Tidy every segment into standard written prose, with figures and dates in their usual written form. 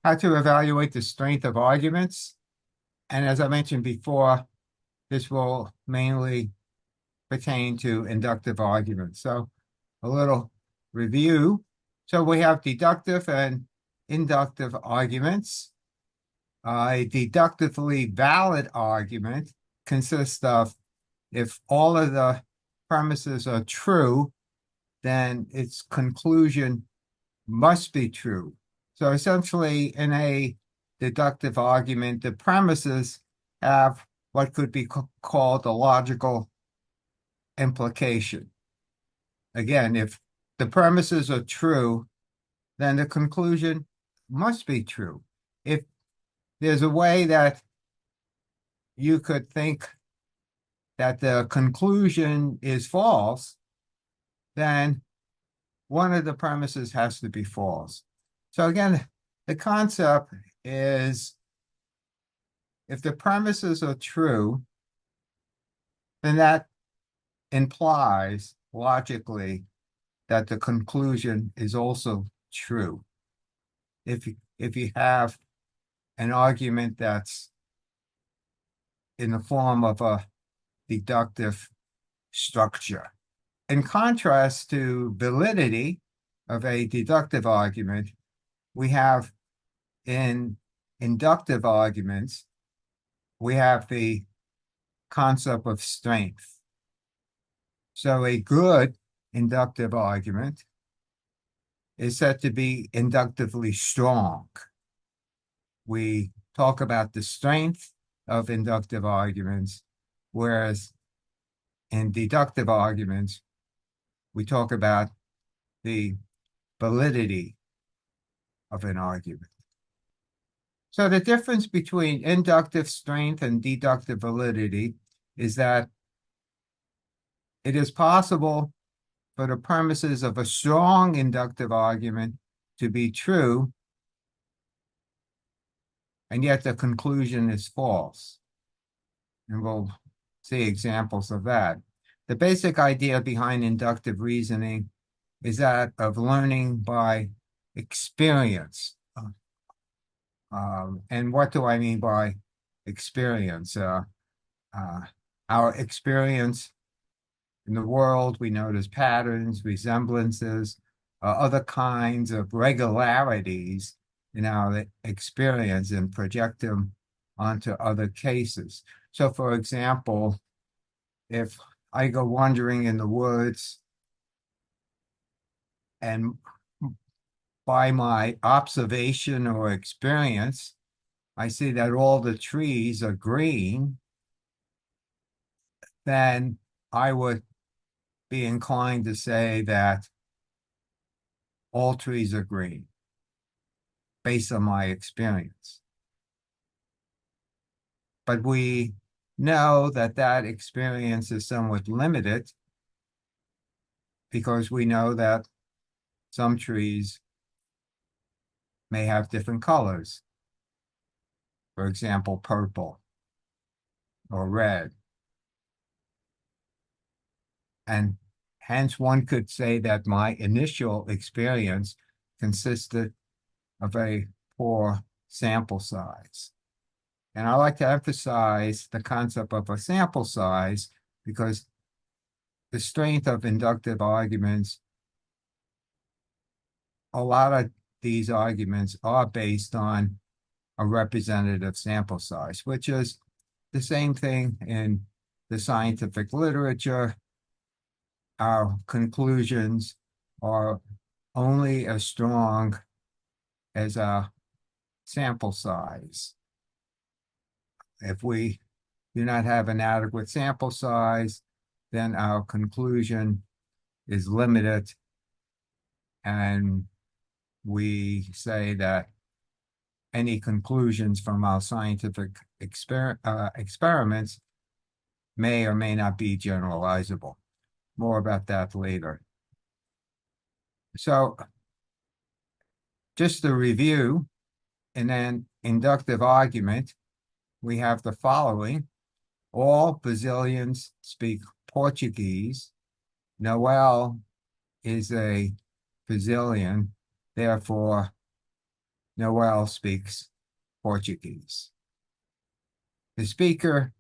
how to evaluate the strength of arguments. And as I mentioned before, this will mainly pertain to inductive arguments. So a little review. So we have deductive and inductive arguments. A deductively valid argument consists of if all of the premises are true, then its conclusion must be true. So essentially, in a deductive argument, the premises have what could be called a logical implication. Again, if the premises are true, then the conclusion must be true. If there's a way that you could think that the conclusion is false, then one of the premises has to be false. So again, the concept is if the premises are true, then that implies logically that the conclusion is also true. If you have an argument that's in the form of a deductive structure. In contrast to validity of a deductive argument, we have in inductive arguments, we have the concept of strength. So a good inductive argument is said to be inductively strong. We talk about the strength of inductive arguments, whereas in deductive arguments, we talk about the validity of an argument. So the difference between inductive strength and deductive validity is that it is possible for the premises of a strong inductive argument to be true, and yet the conclusion is false. And we'll see examples of that. The basic idea behind inductive reasoning is that of learning by experience. And what do I mean by experience? Our experience in the world, we notice patterns, resemblances, other kinds of regularities in our experience and project them onto other cases. So, for example, if I go wandering in the woods and by my observation or experience, I see that all the trees are green, then I would be inclined to say that all trees are green based on my experience. But we know that that experience is somewhat limited because we know that some trees may have different colors. For example, purple or red. And hence one could say that my initial experience consisted of a poor sample size. And I like to emphasize the concept of a sample size because the strength of inductive arguments, a lot of these arguments are based on a representative sample size, which is the same thing in the scientific literature. Our conclusions are only as strong as our sample size. If we do not have an adequate sample size, then our conclusion is limited, and we say that any conclusions from our scientific experiments may or may not be generalizable. More about that later. So just to review, in an inductive argument, we have the following. All Brazilians speak Portuguese. Noel is a Brazilian, therefore Noel speaks Portuguese. The speaker,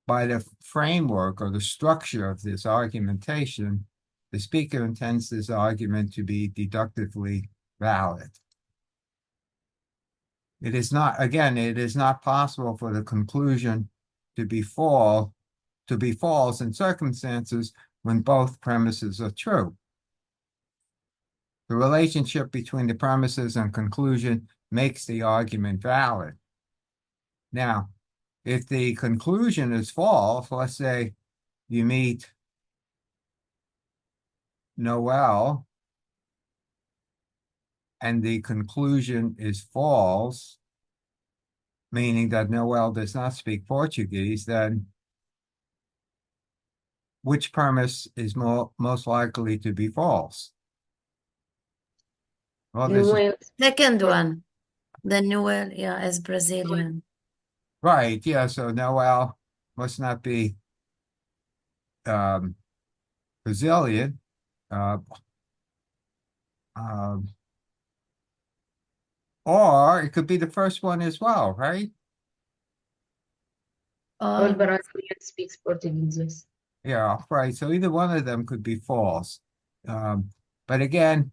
by the framework or the structure of this argumentation, the speaker intends this argument to be deductively valid. It is not, again, it is not possible for the conclusion to be false in circumstances when both premises are true. The relationship between the premises and conclusion makes the argument valid. Now, if the conclusion is false, let's say you meet Noel and the conclusion is false, meaning that Noel does not speak Portuguese, then which premise is most likely to be false? Well, this is Noel. Second one, the Noel, yeah, as Brazilian. right. Yeah, so Noel must not be Brazilian. Uh, um, or it could be the first one as well, right? All Brazilian speaks Portuguese, yes. Yeah, right. So either one of them could be false. But again,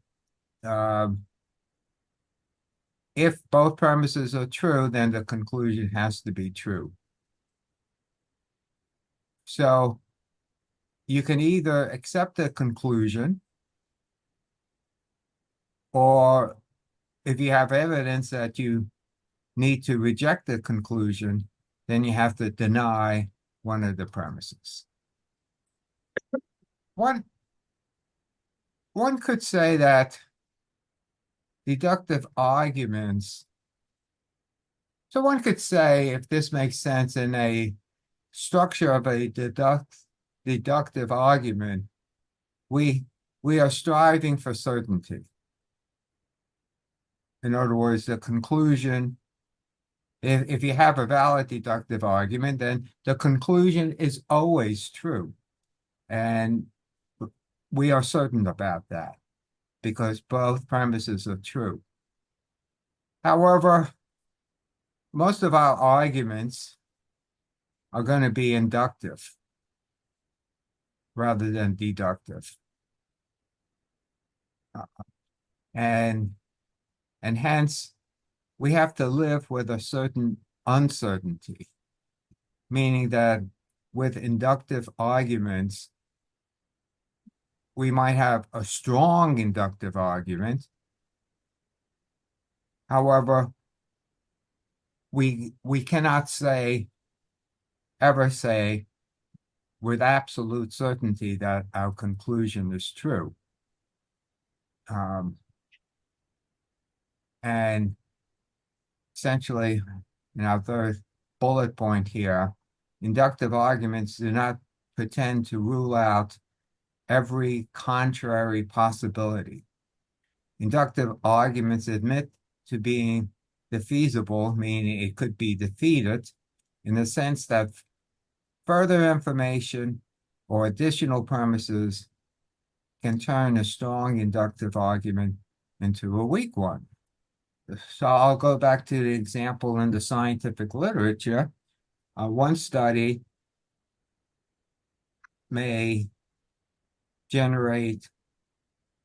if both premises are true, then the conclusion has to be true. So you can either accept the conclusion, or if you have evidence that you need to reject the conclusion, then you have to deny one of the premises. One could say that deductive arguments, so one could say, if this makes sense, in a structure of a deductive argument, we are striving for certainty. In other words, the conclusion, if you have a valid deductive argument, then the conclusion is always true. And we are certain about that because both premises are true. However, most of our arguments are going to be inductive rather than deductive. And hence, we have to live with a certain uncertainty, meaning that with inductive arguments, we might have a strong inductive argument. However, we cannot ever say with absolute certainty that our conclusion is true. And essentially, in our third bullet point here, inductive arguments do not pretend to rule out every contrary possibility. Inductive arguments admit to being defeasible, meaning it could be defeated, in the sense that further information or additional premises can turn a strong inductive argument into a weak one. So I'll go back to the example in the scientific literature. One study may generate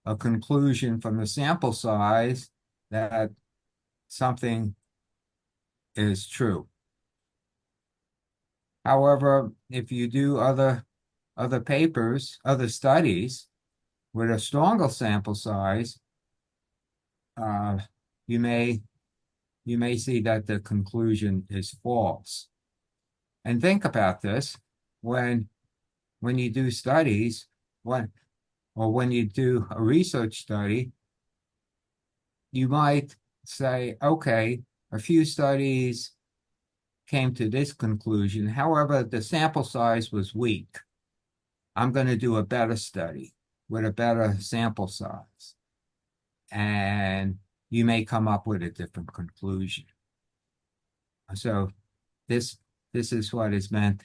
a conclusion from the sample size that something is true. However, if you do other papers, other studies with a stronger sample size, you may see that the conclusion is false. And think about this when you do studies, when you do a research study, you might say, okay, a few studies came to this conclusion. However, the sample size was weak. I'm going to do a better study with a better sample size. And you may come up with a different conclusion. So this is what is meant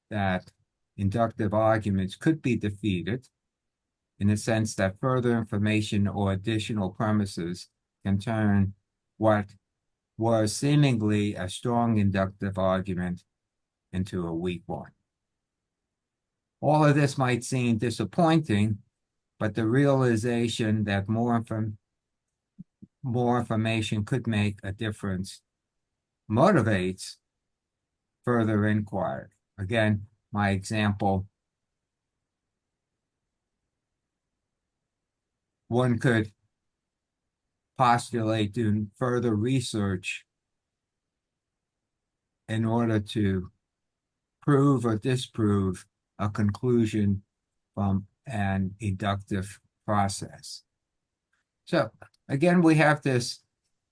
that inductive arguments could be defeated in the sense that further information or additional premises can turn what was seemingly a strong inductive argument into a weak one. All of this might seem disappointing, but the realization that more information could make a difference motivates further inquiry. Again, my example, one could postulate doing further research in order to prove or disprove a conclusion from an inductive process. So again, we have this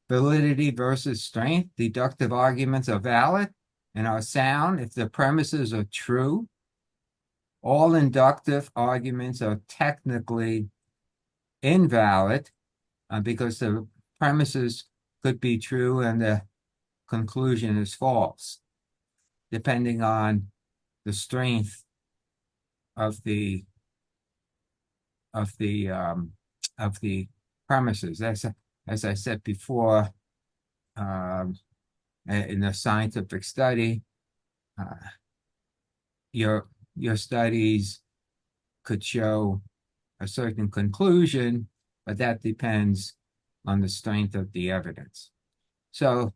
validity versus strength. Deductive arguments are valid and are sound if the premises are true. All inductive arguments are technically invalid because the premises could be true and the conclusion is false, depending on the strength of the premises. As I said before, in a scientific study, your studies could show a certain conclusion, but that depends on the strength of the evidence. So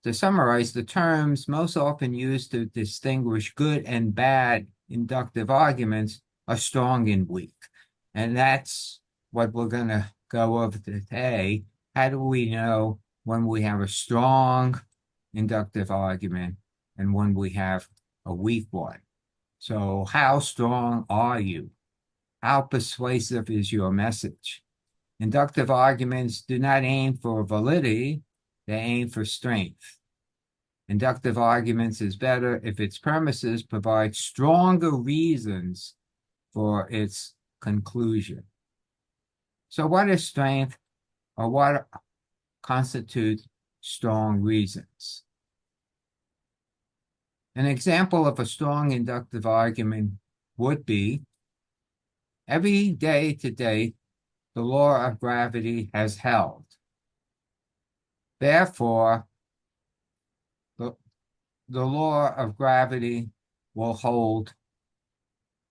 to summarize, the terms most often used to distinguish good and bad inductive arguments are strong and weak. And that's what we're going to go over today. How do we know when we have a strong inductive argument and when we have a weak one? So how strong are you? How persuasive is your message? Inductive arguments do not aim for validity, they aim for strength. Inductive arguments is better if its premises provide stronger reasons for its conclusion. So what is strength, or what constitutes strong reasons? An example of a strong inductive argument would be, every day to date, the law of gravity has held. Therefore, the law of gravity will hold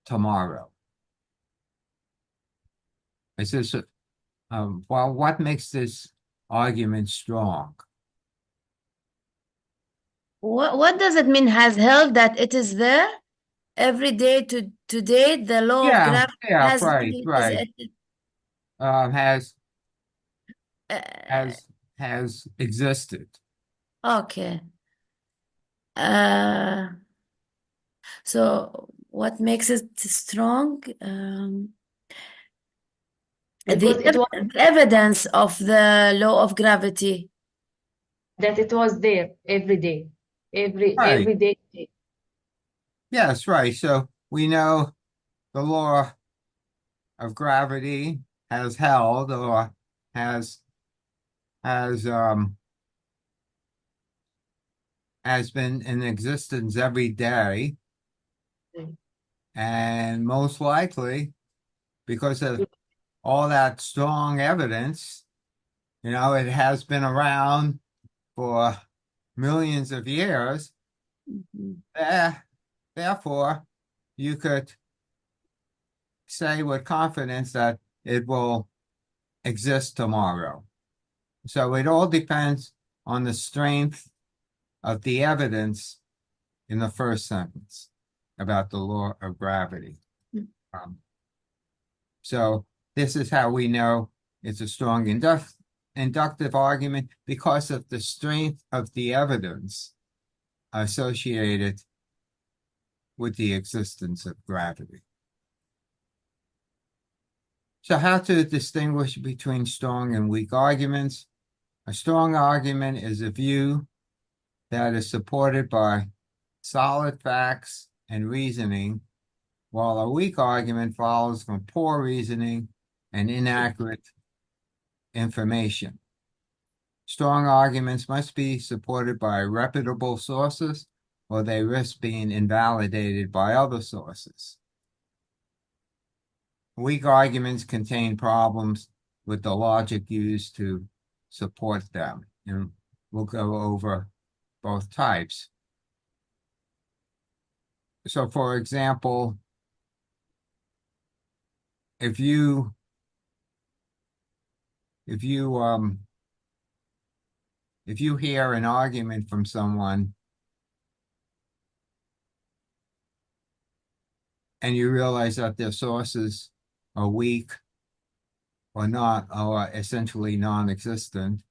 tomorrow. It says, well, what makes this argument strong? What does it mean, has held, that it is there every day to date? The law of gravity has right. uh, Has existed. okay. So what makes it strong? Because it was The evidence of the law of gravity. that it was there every day, every Right. day. Yes, right. So we know the law of gravity has held, or has been in existence every day, and most likely because of all that strong evidence, it has been around for millions of years. Therefore, you could say with confidence that it will exist tomorrow. So it all depends on the strength of the evidence in the first sentence about the law of gravity. So this is how we know it's a strong inductive argument, because of the strength of the evidence associated with the existence of gravity. So how to distinguish between strong and weak arguments? A strong argument is a view that is supported by solid facts and reasoning, while a weak argument follows from poor reasoning and inaccurate information. Strong arguments must be supported by reputable sources, or they risk being invalidated by other sources. Weak arguments contain problems with the logic used to support them. And we'll go over both types. So for example, if you hear an argument from someone and you realize that their sources are weak or not, or essentially non-existent,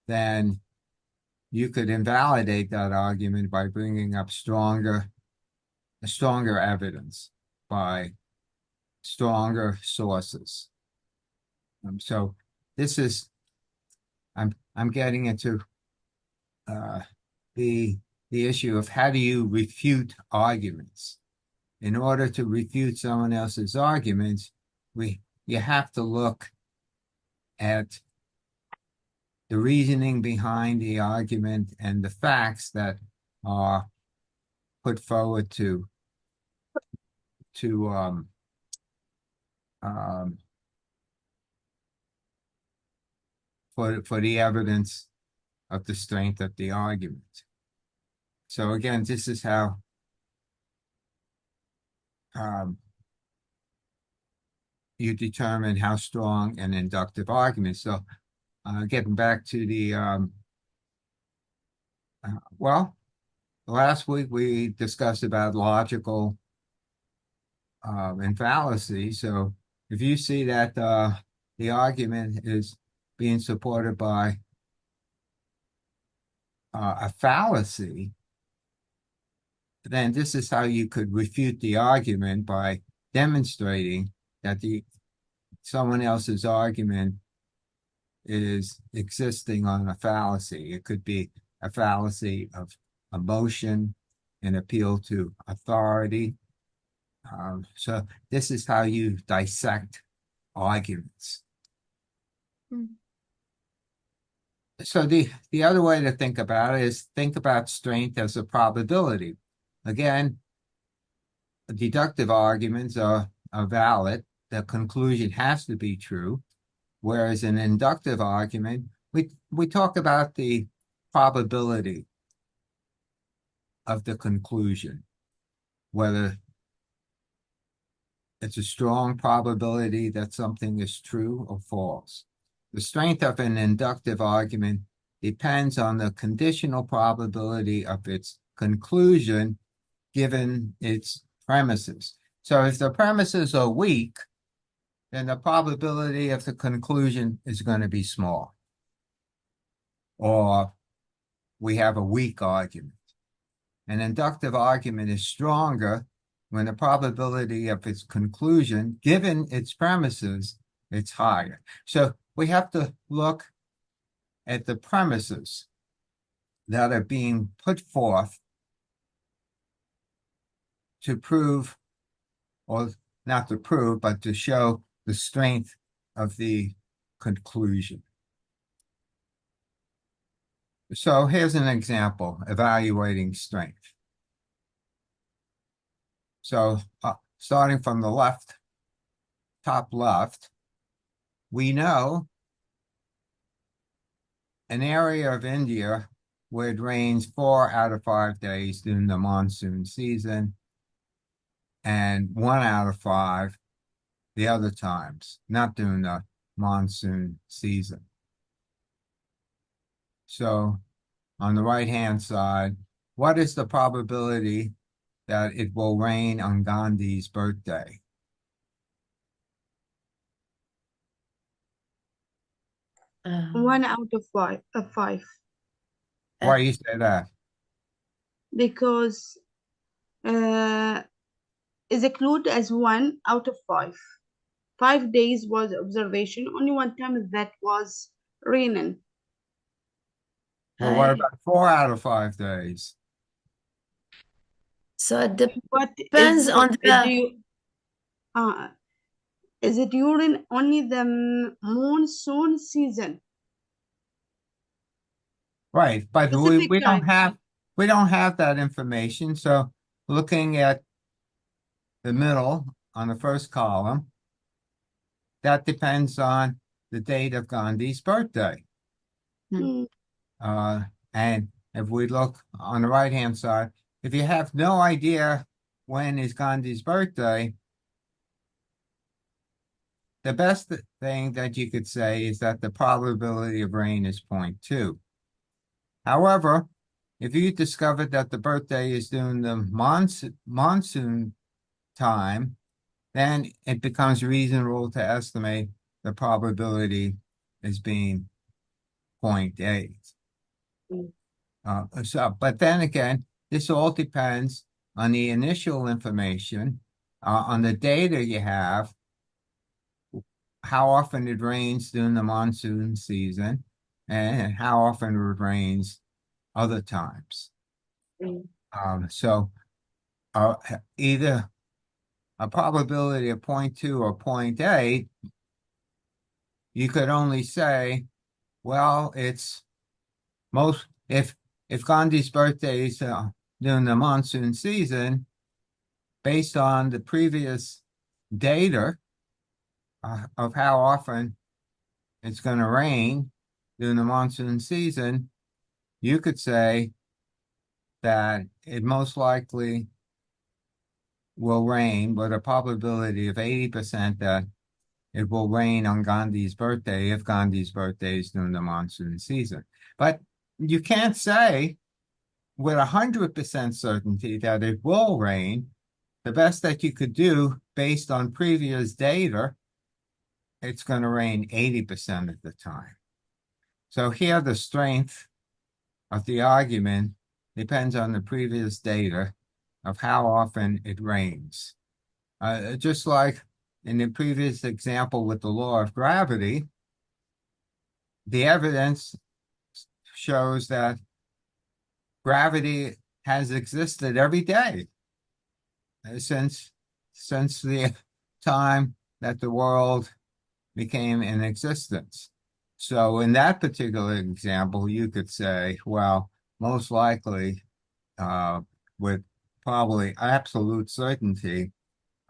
then you could invalidate that argument by bringing up stronger evidence, by stronger sources. So this is, I'm getting into the issue of how do you refute arguments. In order to refute someone else's arguments, you have to look at the reasoning behind the argument and the facts that are put forward for the evidence of the strength of the argument. So again, this is how you determine how strong an inductive argument. So getting back to the, well, last week we discussed about logical and fallacy. So if you see that the argument is being supported by a fallacy, then this is how you could refute the argument, by demonstrating that someone else's argument is existing on a fallacy. It could be a fallacy of emotion, an appeal to authority. So this is how you dissect arguments. So the other way to think about it is think about strength as a probability. Again, deductive arguments are valid. The conclusion has to be true. Whereas an inductive argument, we talk about the probability of the conclusion, whether it's a strong probability that something is true or false. The strength of an inductive argument depends on the conditional probability of its conclusion given its premises. So if the premises are weak, then the probability of the conclusion is going to be small. Or we have a weak argument. An inductive argument is stronger when the probability of its conclusion, given its premises, it's higher. So we have to look at the premises that are being put forth to prove, or not to prove, but to show the strength of the conclusion. So here's an example, evaluating strength. So starting from the left, top left, we know an area of India where it rains 4 out of 5 days during the monsoon season, and 1 out of 5 the other times, not during the monsoon season. So on the right-hand side, what is the probability that it will rain on Gandhi's birthday? One out of five. Why do you say that? Because is included as 1 out of 5. 5 days was observation. Only one time that was raining. Well, what about 4 out of 5 days? So it What depends on the... is it during only the monsoon season? Right, but we don't have that information. So looking at the middle on the first column, that depends on the date of Gandhi's birthday. Mm. And if we look on the right-hand side, if you have no idea when is Gandhi's birthday, the best thing that you could say is that the probability of rain is 0.2. However, if you discover that the birthday is during the monsoon time, then it becomes reasonable to estimate the probability as being 0.8. But then again, this all depends on the initial information, on the data you have, how often it rains during the monsoon season, and how often it rains other times. So either a probability of 0.2 or 0.8, you could only say, well, it's if Gandhi's birthday is during the monsoon season, based on the previous data of how often it's going to rain during the monsoon season, you could say that it most likely will rain with a probability of 80% that it will rain on Gandhi's birthday if Gandhi's birthday is during the monsoon season. But you can't say with 100% certainty that it will rain. The best that you could do based on previous data, it's going to rain 80% of the time. So here the strength of the argument depends on the previous data of how often it rains. Just like in the previous example with the law of gravity, the evidence shows that gravity has existed every day since the time that the world became in existence. So in that particular example, you could say, well, most likely, with probably absolute certainty,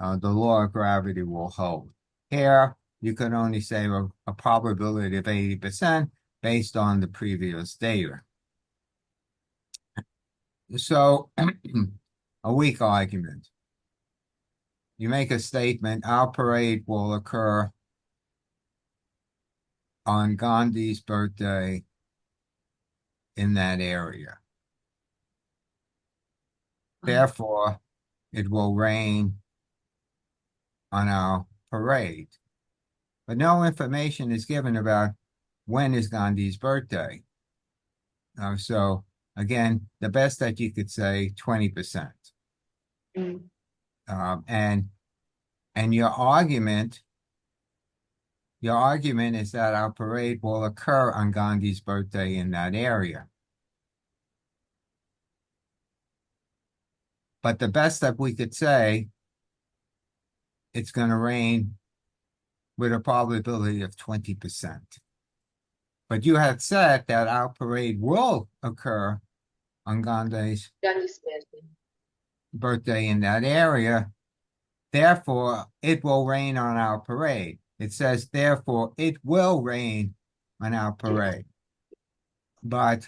the law of gravity will hold. Here, you can only say a probability of 80% based on the previous data. So, a weak argument. You make a statement, our parade will occur on Gandhi's birthday in that area. Therefore, it will rain on our parade. But no information is given about when is Gandhi's birthday. So again, the best that you could say, 20%. And your argument is that our parade will occur on Gandhi's birthday in that area. But the best that we could say, it's going to rain with a probability of 20%. But you had said that our parade will occur on Gandhi's birthday in that area. Therefore, it will rain on our parade. It says, therefore, it will rain on our parade. But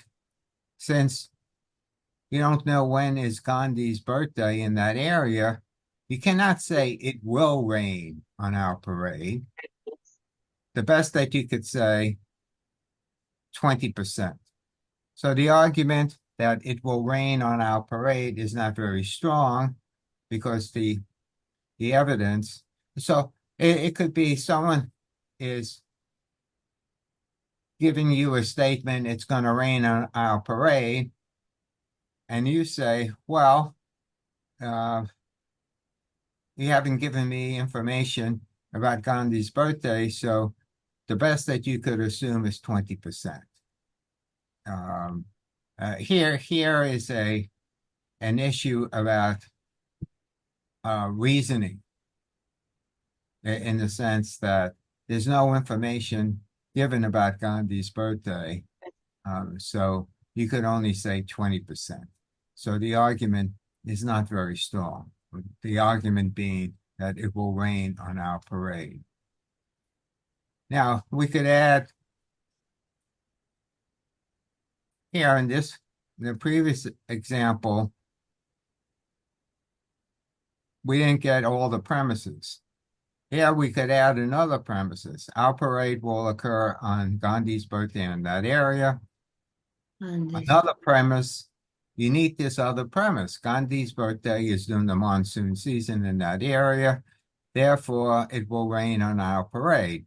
since you don't know when is Gandhi's birthday in that area, you cannot say it will rain on our parade. The best that you could say, 20%. So the argument that it will rain on our parade is not very strong because the evidence, so it could be someone is giving you a statement, it's going to rain on our parade, and you say, well, you haven't given me information about Gandhi's birthday, so the best that you could assume is 20%. Here is an issue about reasoning, in the sense that there's no information given about Gandhi's birthday, so you could only say 20%. So the argument is not very strong. The argument being that it will rain on our parade. Now, we could add here in the previous example, we didn't get all the premises. Here we could add another premises. Our parade will occur on Gandhi's birthday in that area. Another premise, you need this other premise. Gandhi's birthday is during the monsoon season in that area. Therefore, it will rain on our parade.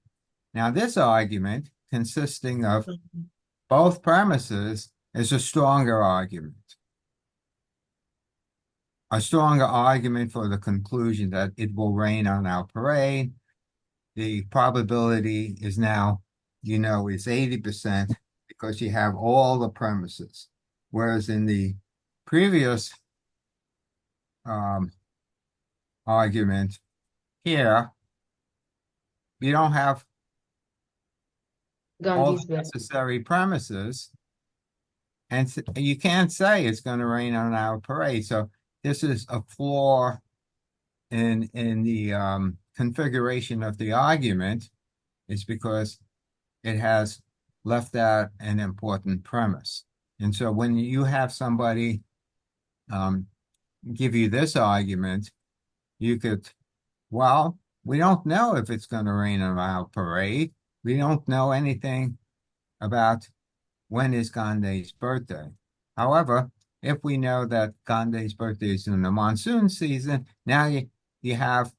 Now, this argument, consisting of both premises, is a stronger argument. A stronger argument for the conclusion that it will rain on our parade. The probability is now, is 80% because you have all the premises. Whereas in the previous argument here, you don't have all Gandhi's the birthday. necessary premises. And you can't say it's going to rain on our parade. So this is a flaw in the configuration of the argument. It's because it has left out an important premise. And so when you have somebody give you this argument, you could, well, we don't know if it's going to rain on our parade. We don't know anything about when is Gandhi's birthday. However, if we know that Gandhi's birthday is in the monsoon season, now you have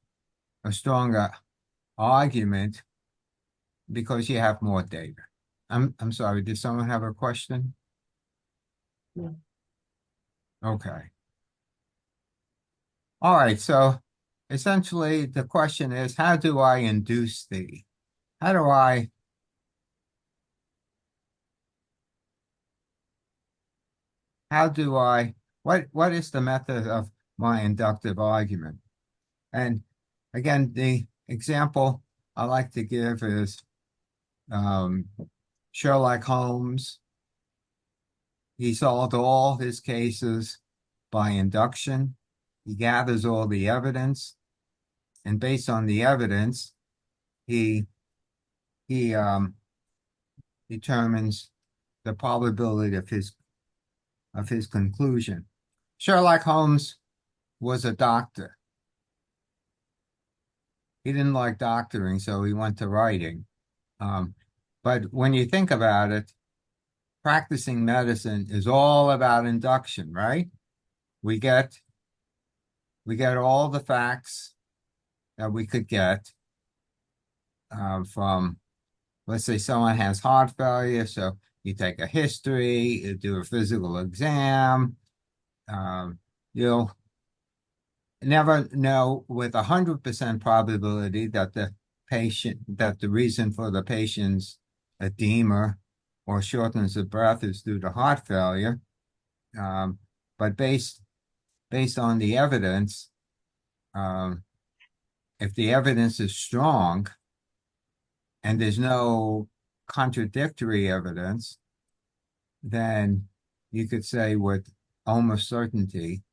a stronger argument because you have more data. I'm sorry, did someone have a question? No. Okay. All right, so essentially the question is, how do I induce thee? How do I what is the method of my inductive argument? And again, the example I like to give is Sherlock Holmes. He solved all his cases by induction. He gathers all the evidence, and based on the evidence, he determines the probability of his conclusion. Sherlock Holmes was a doctor. He didn't like doctoring, so he went to writing. But when you think about it, practicing medicine is all about induction, right? We get all the facts that we could get from, let's say someone has heart failure, so you take a history, you do a physical exam. You'll never know with 100% probability that the reason for the patient's edema or shortness of breath is due to heart failure. But based on the evidence, if the evidence is strong and there's no contradictory evidence, then you could say with almost certainty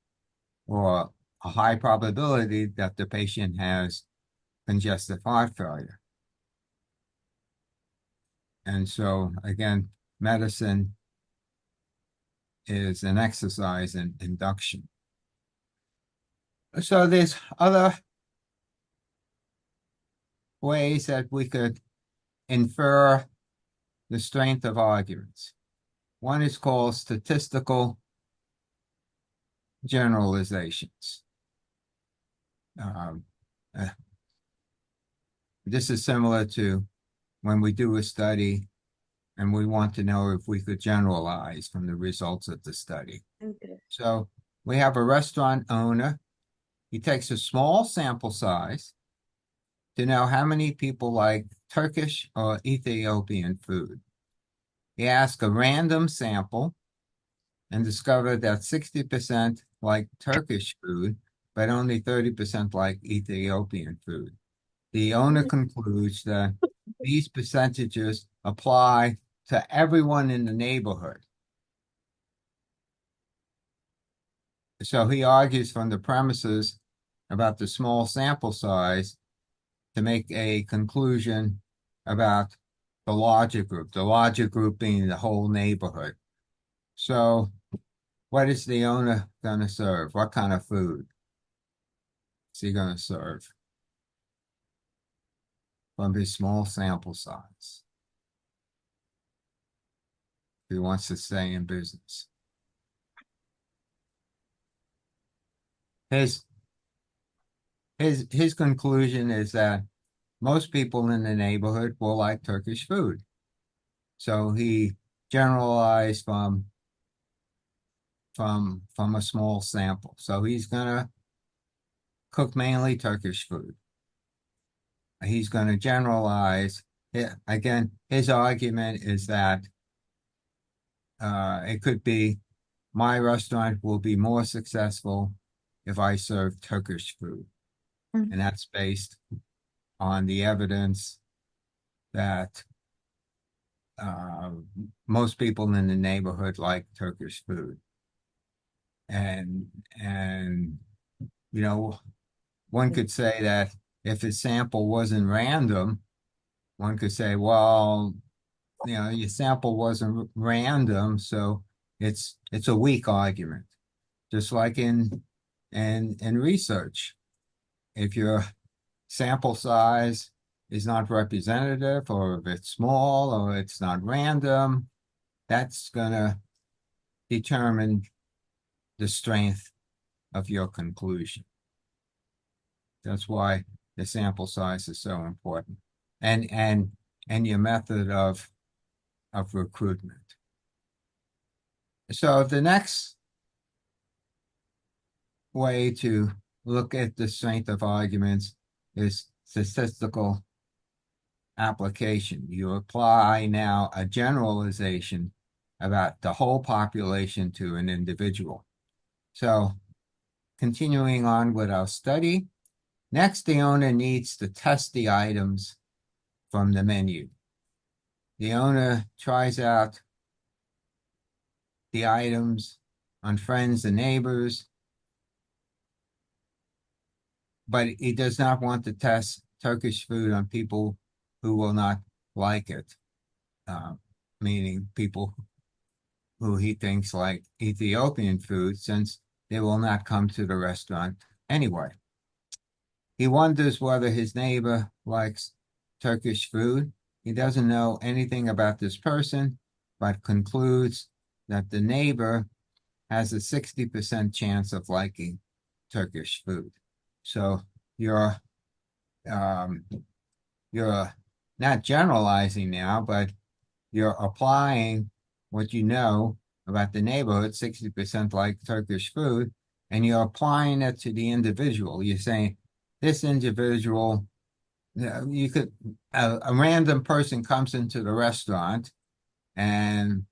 or a high probability that the patient has congestive heart failure. And so, again, medicine is an exercise in induction. So there's other ways that we could infer the strength of arguments. One is called statistical generalizations. This is similar to when we do a study and we want to know if we could generalize from the results of the study. Okay. So we have a restaurant owner. He takes a small sample size to know how many people like Turkish or Ethiopian food. He asked a random sample and discovered that 60% like Turkish food, but only 30% like Ethiopian food. The owner concludes that these percentages apply to everyone in the neighborhood. So he argues from the premises about the small sample size to make a conclusion about the larger group being the whole neighborhood. So what is the owner going to serve? What kind of food is he going to serve from his small sample size if he wants to stay in business? His conclusion is that most people in the neighborhood will like Turkish food. So he generalized from a small sample. So he's gonna cook mainly Turkish food. He's gonna generalize. Again, his argument is that it could be my restaurant will be more successful if I serve Turkish food. And that's based on the evidence that most people in the neighborhood like Turkish food. And you know, one could say that if his sample wasn't random, one could say, well, you know, your sample wasn't random, so it's a weak argument. Just like in research, if your sample size is not representative, or if it's small, or it's not random, that's gonna determine the strength of your conclusion. That's why the sample size is so important, and your method of recruitment. So the next way to look at the strength of arguments is statistical application. You apply now a generalization about the whole population to an individual. So continuing on with our study, next the owner needs to test the items from the menu. The owner tries out the items on friends and neighbors, but he does not want to test Turkish food on people who will not like it, meaning people who he thinks like Ethiopian food, since they will not come to the restaurant anyway. He wonders whether his neighbor likes Turkish food. He doesn't know anything about this person, but concludes that the neighbor has a 60% chance of liking Turkish food. So you're not generalizing now, but you're applying what you know about the neighborhood, 60% like Turkish food, and you're applying it to the individual. You're saying this individual, you could, a random person comes into the restaurant and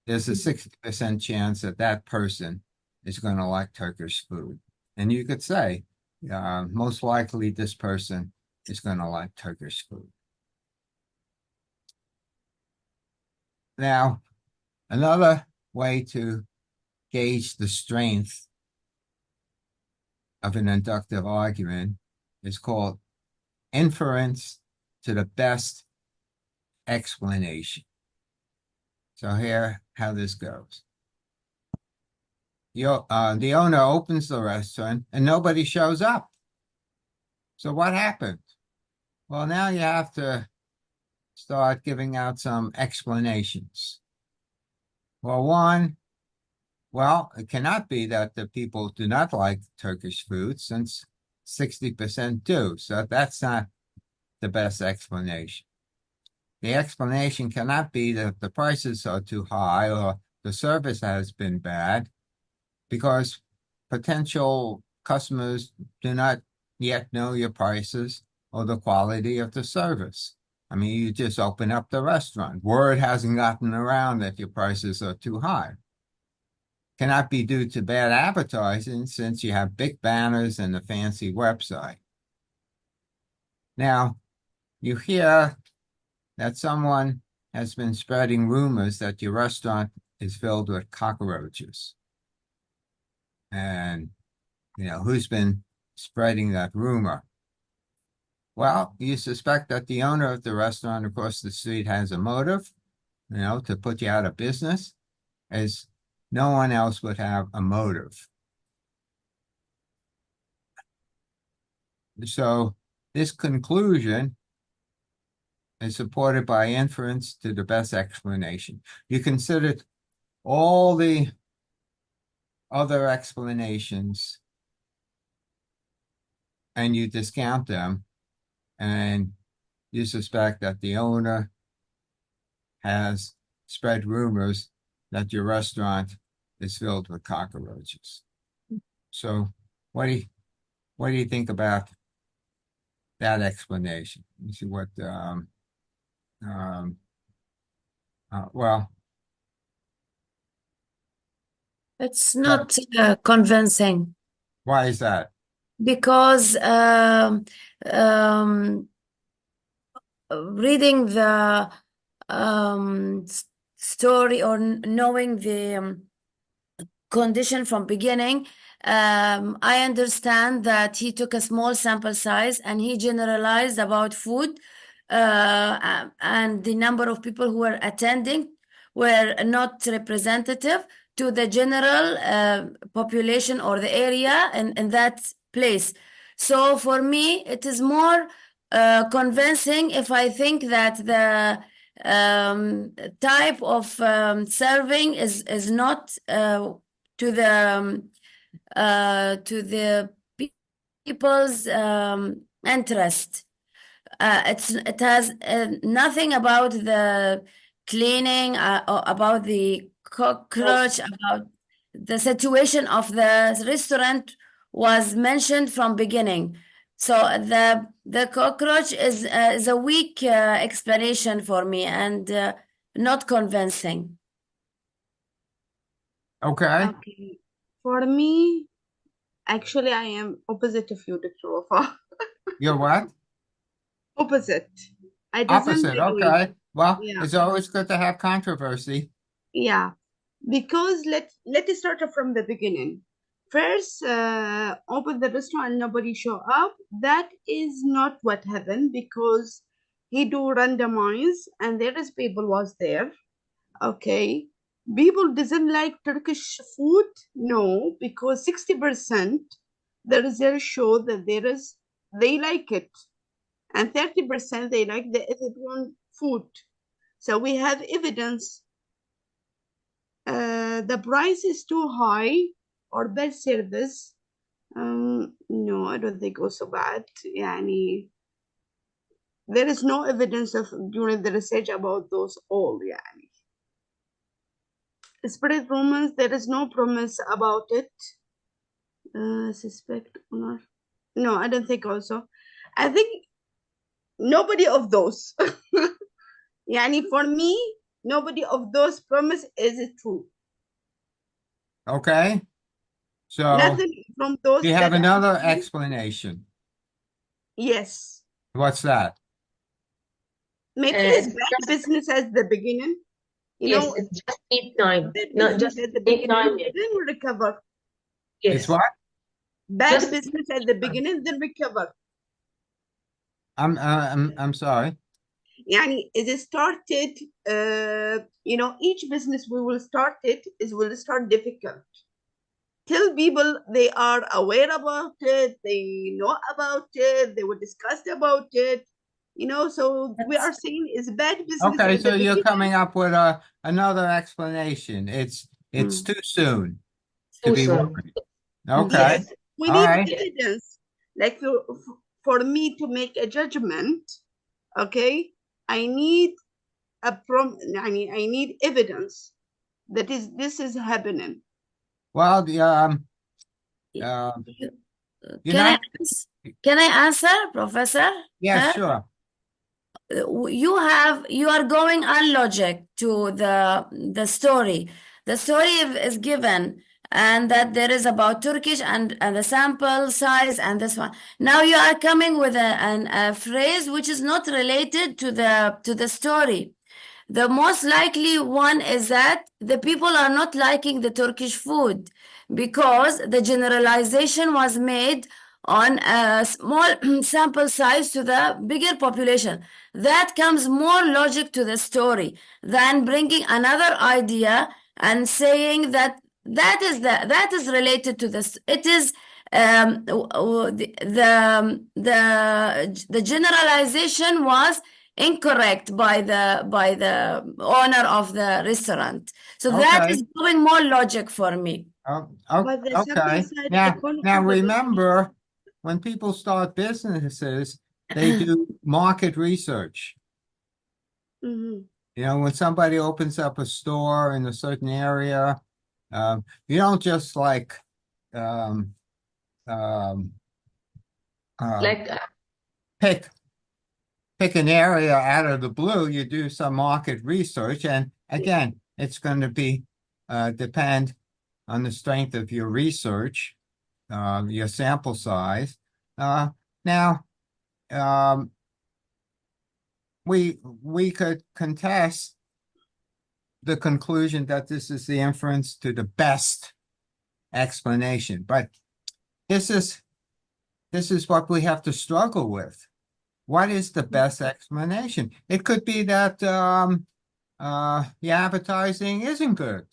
there's a 60% chance that that person is going to like Turkish food. And you could say, most likely this person is going to like Turkish food. Now, another way to gauge the strength of an inductive argument is called inference to the best explanation. So here, how this goes. The owner opens the restaurant and nobody shows up. So what happened? Well, now you have to start giving out some explanations. Well, it cannot be that the people do not like Turkish food, since 60% do. So that's not the best explanation. The explanation cannot be that the prices are too high or the service has been bad, because potential customers do not yet know your prices or the quality of the service. I mean, you just open up the restaurant. Word hasn't gotten around that your prices are too high. Cannot be due to bad advertising, since you have big banners and a fancy website. Now, you hear that someone has been spreading rumors that your restaurant is filled with cockroaches. And, who's been spreading that rumor? Well, you suspect that the owner of the restaurant across the street has a motive, to put you out of business, as no one else would have a motive. So this conclusion is supported by inference to the best explanation. You considered all the other explanations and you discount them, and you suspect that the owner has spread rumors that your restaurant is filled with cockroaches. So what do you think about that explanation? You see what well, It's not convincing why is that? because reading the story or knowing the condition from beginning, I understand that he took a small sample size and he generalized about food, and the number of people who were attending were not representative to the general population or the area in that place. So for me, it is more convincing if I think that the type of serving is not to the people's interest. It has nothing about the cleaning, or about the cockroach, about the situation of the restaurant was mentioned from beginning. So the cockroach is a weak explanation for me and not convincing. Okay. Okay. For me, actually, I am opposite of you, Dr. Wafa. You're what? Opposite. I doesn't Opposite. agree. Okay. Well, Yeah. it's always good to have controversy. Yeah, because let's start from the beginning. First, open the restaurant, nobody show up. That is not what happened because he do randomize and there is people was there. Okay, people doesn't like Turkish food. No, because 60% there is a show that they like it, and 30% they like the Ethiopian food. So we have evidence. The price is too high or bad service. No, I don't think it was so bad. Yani, there is no evidence of during the research about those all. Yani. Spread rumors, there is no promise about it. Suspect owner. No, I don't think also. I think nobody of those. Yani, for me, nobody of those promise is true. Okay. So Nothing from those. you have that another explanation. Yes. What's that? Maybe it's bad business at the beginning. Yes, it's just need time. Bad No, business just at the need time. beginning, then we recover. Yes. It's what? Bad Just- business at the beginning, then recover. I'm sorry. Yani, it started, each business we will start will start difficult. Till people, they are aware about it, they know about it, they will discuss about it. So we are saying it's bad business. Okay, at so the you're beginning. coming up with another explanation. It's too soon to Too be soon. worried. Okay. Yes. We All need right. evidence. Like for me to make a judgment, okay, I need I need evidence that this is happening. Well, you're Can not. can I answer, Professor? Yeah, Huh? sure. You are going on logic to the story. The story is given, and that there is about Turkish and the sample size and this one. Now you are coming with a phrase which is not related to the story. The most likely one is that the people are not liking the Turkish food because the generalization was made on a small sample size to the bigger population. That comes more logic to the story than bringing another idea and saying that that is related to this. It is the generalization was incorrect by the owner of the restaurant. So that Okay. is giving more logic for me. But the supply Okay. side Now, economy now doesn't mean remember, when people start businesses, they do market research. Mhm. You know, when somebody opens up a store in a certain area, you don't just like um, um, uh, Like, pick an area out of the blue. You do some market research, and again, it's going to be depend on the strength of your research, your sample size. Now, um, we could contest the conclusion that this is the inference to the best explanation, but this is what we have to struggle with. What is the best explanation? It could be that the advertising isn't good,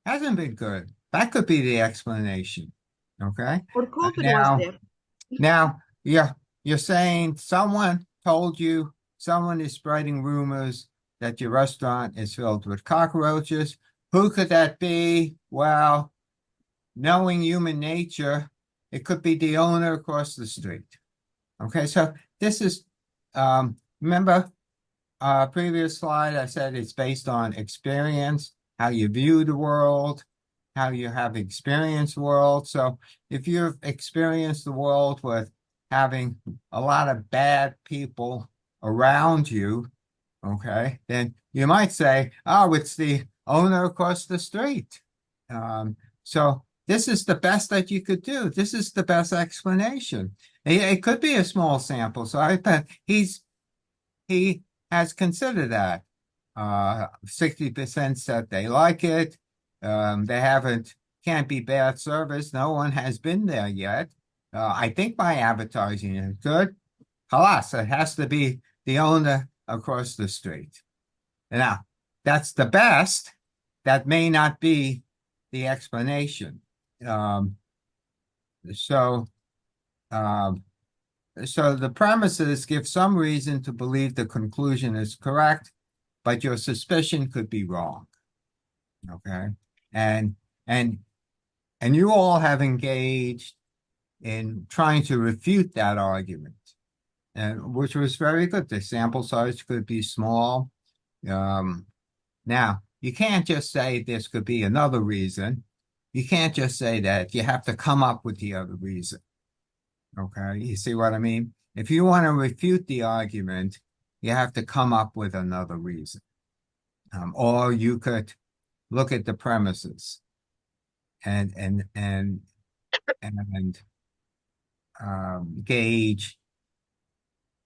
hasn't been good. That could be the explanation. Okay. or COVID was Now, there. you're saying someone told you, someone is spreading rumors that your restaurant is filled with cockroaches. Who could that be? Well, knowing human nature, it could be the owner across the street. Okay, so this is, remember, previous slide, I said it's based on experience, how you view the world, how you have experienced the world. So if you've experienced the world with having a lot of bad people around you, okay, then you might say, oh, it's the owner across the street. So this is the best that you could do. This is the best explanation. It could be a small sample. So I bet he has considered that. 60% said they like it. They can't be bad service. No one has been there yet. I think my advertising is good. Halas, it has to be the owner across the street. Now, that's the best. That may not be the explanation. Um, so, um, so the premises give some reason to believe the conclusion is correct, but your suspicion could be wrong. Okay. And and and you all have engaged in trying to refute that argument, and which was very good. The sample size could be small. Now you can't just say this could be another reason. You can't just say that. You have to come up with the other reason. Okay, you see what I mean? If you want to refute the argument, you have to come up with another reason. Or you could look at the premises and gauge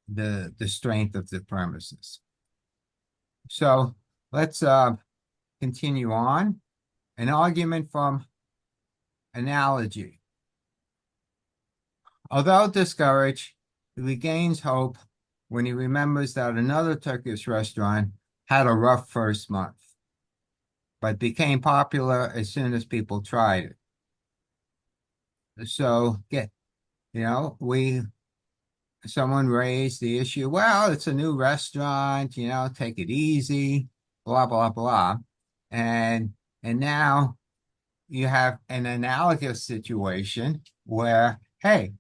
the strength of the premises. So let's continue on. An argument from analogy. Although discouraged, he regains hope when he remembers that another Turkish restaurant had a rough first month, but became popular as soon as people tried it. So, someone raised the issue, well, it's a new restaurant, take it easy, blah, blah, blah. And now you have an analogous situation where, hey,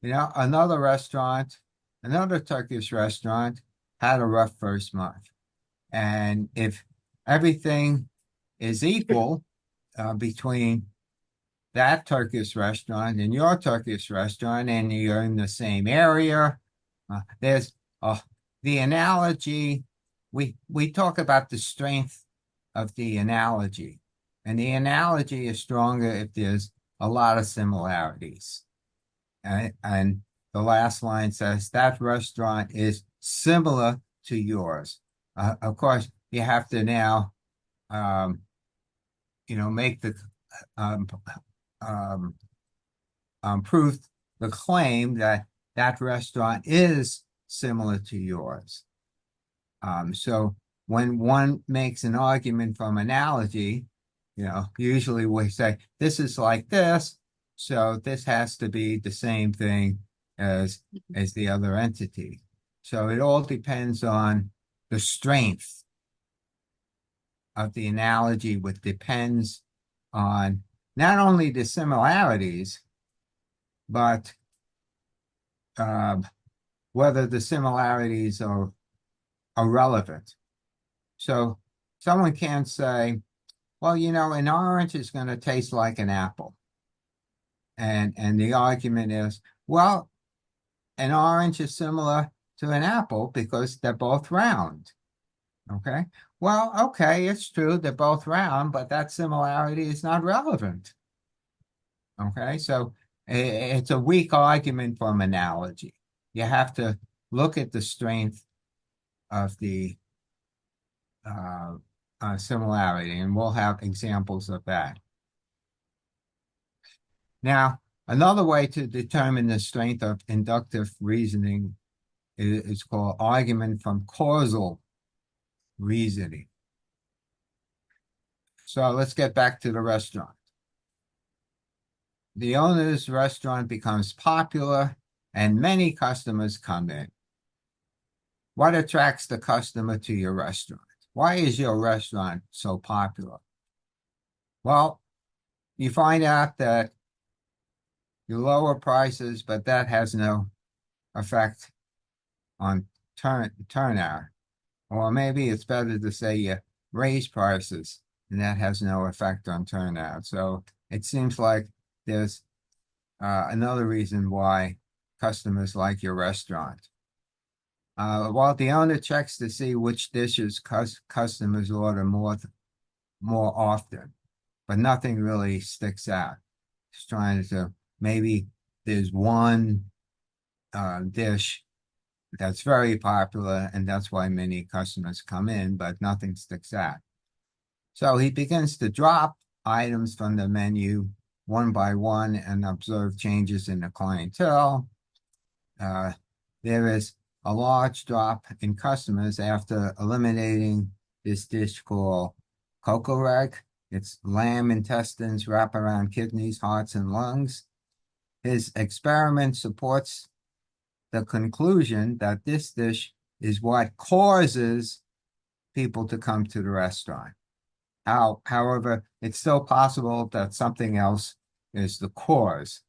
another Turkish restaurant had a rough first month. And if everything is equal between that Turkish restaurant and your Turkish restaurant, and you're in the same area, there's the analogy. We talk about the strength of the analogy, and the analogy is stronger if there's a lot of similarities. And the last line says that restaurant is similar to yours. Of course, you have to now, make the um, prove the claim that that restaurant is similar to yours. So when one makes an argument from analogy, usually we say, this is like this, so this has to be the same thing as the other entity. So it all depends on the strength of the analogy, which depends on not only the similarities, but whether the similarities are relevant. So someone can say, well, an orange is going to taste like an apple. And the argument is, well, an orange is similar to an apple because they're both round. Okay. Well, okay, it's true, they're both round, but that similarity is not relevant. Okay, so it's a weak argument from analogy. You have to look at the strength of the similarity, and we'll have examples of that. Now, another way to determine the strength of inductive reasoning is called argument from causal reasoning. So let's get back to the restaurant. The owner's restaurant becomes popular and many customers come in. What attracts the customer to your restaurant? Why is your restaurant so popular? Well, you find out that you lower prices, but that has no effect on turnout. Or maybe it's better to say you raise prices and that has no effect on turnout. So it seems like there's another reason why customers like your restaurant. While the owner checks to see which dishes customers order more often, but nothing really sticks out. He's trying to, maybe there's one dish that's very popular, and that's why many customers come in, but nothing sticks out. So he begins to drop items from the menu one by one and observe changes in the clientele. There is a large drop in customers after eliminating this dish called coco rag. It's lamb intestines wrapped around kidneys, hearts, and lungs. His experiment supports the conclusion that this dish is what causes people to come to the restaurant. However, it's still possible that something else is the cause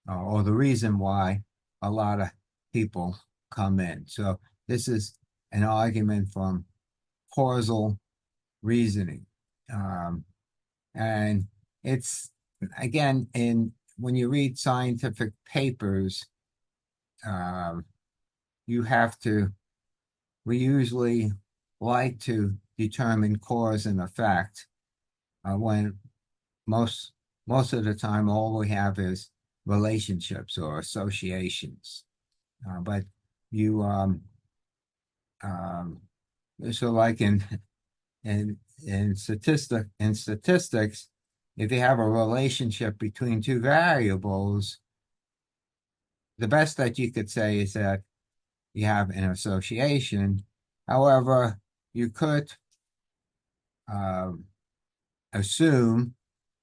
or the reason why a lot of people come in. So this is an argument from causal reasoning. And it's, again, when you read scientific papers, we usually like to determine cause and effect when most of the time all we have is relationships or associations. But you so like in statistics, if you have a relationship between two variables, the best that you could say is that you have an association. However, you could assume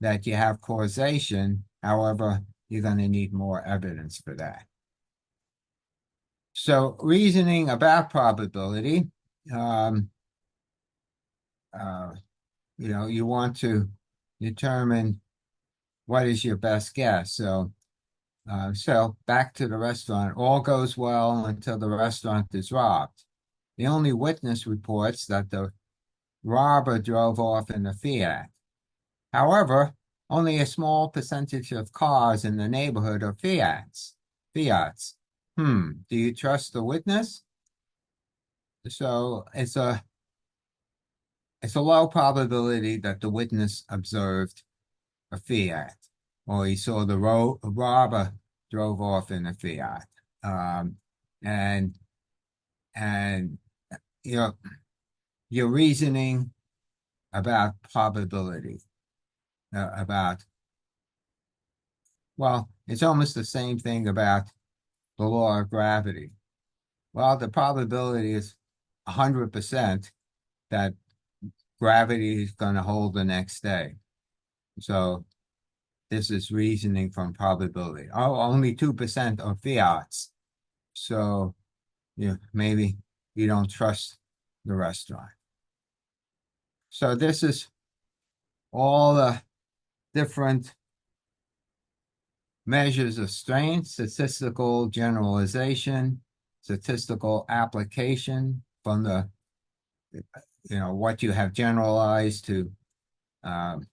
that you have causation. However, you're going to need more evidence for that. So reasoning about probability, you want to determine what is your best guess. So back to the restaurant, all goes well until the restaurant is robbed. The only witness reports that the robber drove off in a Fiat. However, only a small percentage of cars in the neighborhood are Fiats. Do you trust the witness? So it's a low probability that the witness observed a Fiat, or he saw the robber drove off in a Fiat. And your reasoning about probability, well, It's almost the same thing about the law of gravity. Well, the probability is 100% that gravity is going to hold the next day. So this is reasoning from probability. Oh, only 2% are fiats. So maybe you don't trust the restaurant. So this is all the different measures of strength: statistical generalization, statistical application from the, what you have generalized to the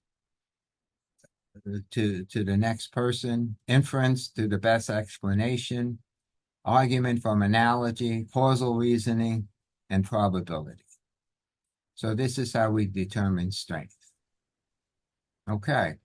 next person, inference to the best explanation, argument from analogy, causal reasoning, and probability. So this is how we determine strength. Okay.